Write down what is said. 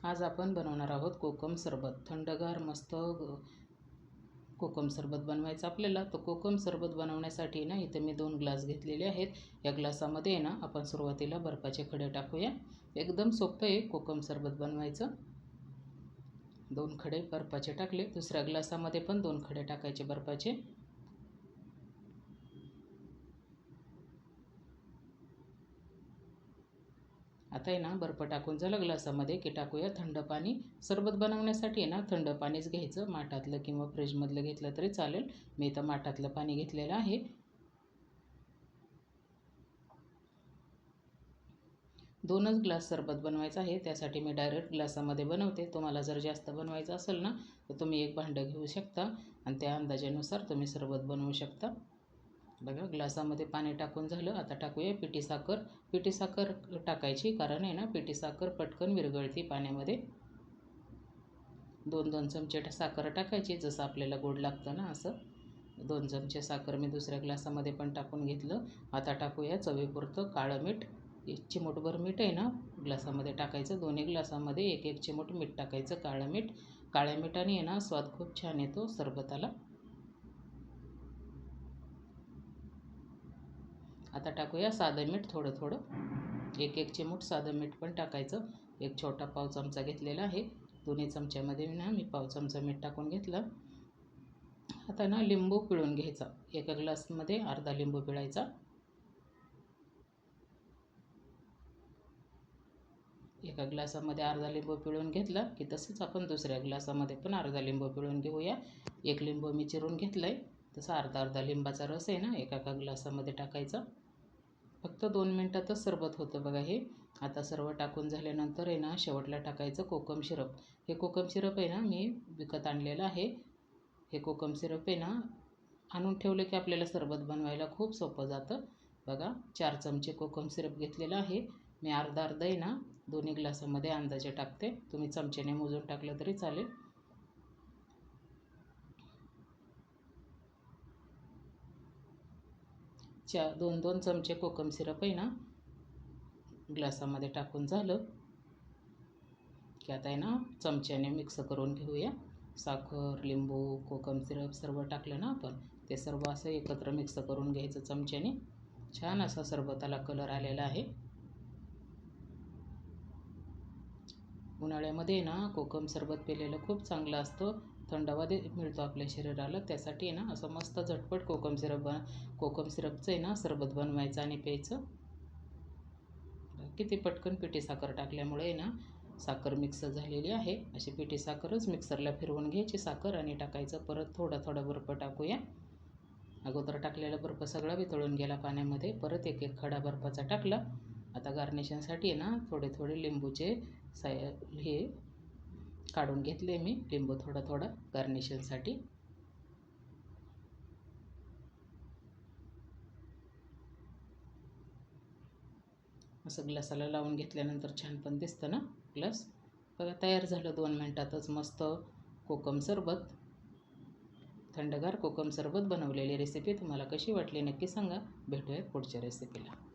आज आपण बनवणार आहोत कोकम सरबत. थंडगार मस्त कोकम सरबत बनवायचं आपल्याला. तर कोकम सरबत बनवण्यासाठी ना इथे मी 2 ग्लास घेतलेले आहेत. या ग्लासामध्ये ना आपण सुरुवातीला बर्फाचे खडे टाकूया. एकदम सोपं आहे कोकम सरबत बनवायचं. 2 खडे बर्फाचे टाकले. दुसऱ्या ग्लासामध्ये पण 2 खडे टाकायचे बर्फाचे. आता आहे ना बर्फ टाकून झालं ग्लासामध्ये की टाकूया थंड पाणी. सरबत बनवण्यासाठी आहे ना थंड पाणीच घ्यायचं. माठातलं किंवा फ्रीजमधलं घेतलं तरी चालेल. मी इथं माठातलं पाणी घेतलेलं आहे. 2च ग्लास सरबत बनवायचं आहे. त्यासाठी मी डायरेक्ट ग्लासामध्ये बनवते. तुम्हाला जर जास्त बनवायचं असेल ना तर तुम्ही एक भांडं घेऊ शकता आणि त्या अंदाजानुसार तुम्ही सरबत बनवू शकता. बघा ग्लासामध्ये पाणी टाकून झालं. आता टाकूया पिठी साखर. पिठी साखर टाकायची कारण आहे ना पिठी साखर पटकन विरघळती पाण्यामध्ये. 2-2 चमचे साखर टाकायची. जसं आपल्याला गोड लागतं ना असं. 2 चमचे साखर मी दुसऱ्या ग्लासामध्ये पण टाकून घेतलं. आता टाकूया चवीपुरतं काळं मीठ. एक चिमूटभर मीठ आहे ना ग्लासामध्ये टाकायचं. दोन्ही ग्लासामध्ये 1-1 चिमूट मीठ टाकायचं काळं मीठ. काळ्या मिठाने आहे ना स्वाद खूप छान येतो सरबताला. आता टाकूया साधं मीठ थोडं थोडं. 1-1 चिमूट साधं मीठ पण टाकायचं. एक छोटा पाव चमचा घेतलेला आहे. दोन्ही चमच्यामध्ये ना मी पाव चमचा मीठ टाकून घेतलं. आता ना लिंबू पिळून घ्यायचा. एका ग्लासमध्ये अर्धा लिंबू पिळायचा. एका ग्लासामध्ये अर्धा लिंबू पिळून घेतला की तसंच आपण दुसऱ्या ग्लासामध्ये पण अर्धा लिंबू पिळून घेऊया. 1 लिंबू मी चिरून घेतलं आहे. तसा अर्धा लिंबाचा रस आहे ना एका ग्लासामध्ये टाकायचा. फक्त 2 मिनटातच सरबत होतं बघा हे. आता सर्व टाकून झाल्यानंतर आहे ना शेवटला टाकायचं कोकम सिरप. हे कोकम सिरप आहे ना मी विकत आणलेलं आहे. हे कोकम सिरप आहे ना आणून ठेवलं की आपल्याला सरबत बनवायला खूप सोपं जातं. बघा 4 चमचे कोकम सिरप घेतलेलं आहे. मी अर्धा आहे ना दोन्ही ग्लासामध्ये अंदाजे टाकते. तुम्ही चमच्याने मोजून टाकलं तरी चालेल. 2-2 चमचे कोकम सिरप आहे ना ग्लासामध्ये टाकून झालं की आता आहे ना चमच्याने मिक्स करून घेऊया. साखर, लिंबू, कोकम सिरप सर्व टाकलं ना आपण. ते सर्व असं एकत्र मिक्स करून घ्यायचं चमच्याने. छान असा सरबताला कलर आलेला आहे. उन्हाळ्यामध्ये ना कोकम सरबत पिलेलं खूप चांगलं असतं. थंडावा मिळतो आपल्या शरीराला. त्यासाठी आहे ना असं मस्त झटपट कोकम सिरपचं आहे ना सरबत बनवायचं आणि प्यायचं. किती पटकन पिठी साखर टाकल्यामुळे आहे ना साखर मिक्स झालेली आहे. अशी पिठी साखरच मिक्सरला फिरवून घ्यायची साखर आणि टाकायचं. परत थोडा बर्फ टाकूया. अगोदर टाकलेला बर्फ सगळा वितळून गेला पाण्यामध्ये. परत 1-1 खडा बर्फाचा टाकला. आता गार्निशिंगसाठी आहे ना थोडे लिंबूचे हे काढून घेतले मी. लिंबू थोडा गार्निशिंगसाठी. असं ग्लासाला लावून घेतल्यानंतर छान पण दिसतं ना ग्लास. बघा तयार झालं 2 मिनटातच मस्त कोकम सरबत. थंडगार कोकम सरबत बनवलेली रेसिपी तुम्हाला कशी वाटली नक्की सांगा. भेटूयात पुढच्या रेसिपीला.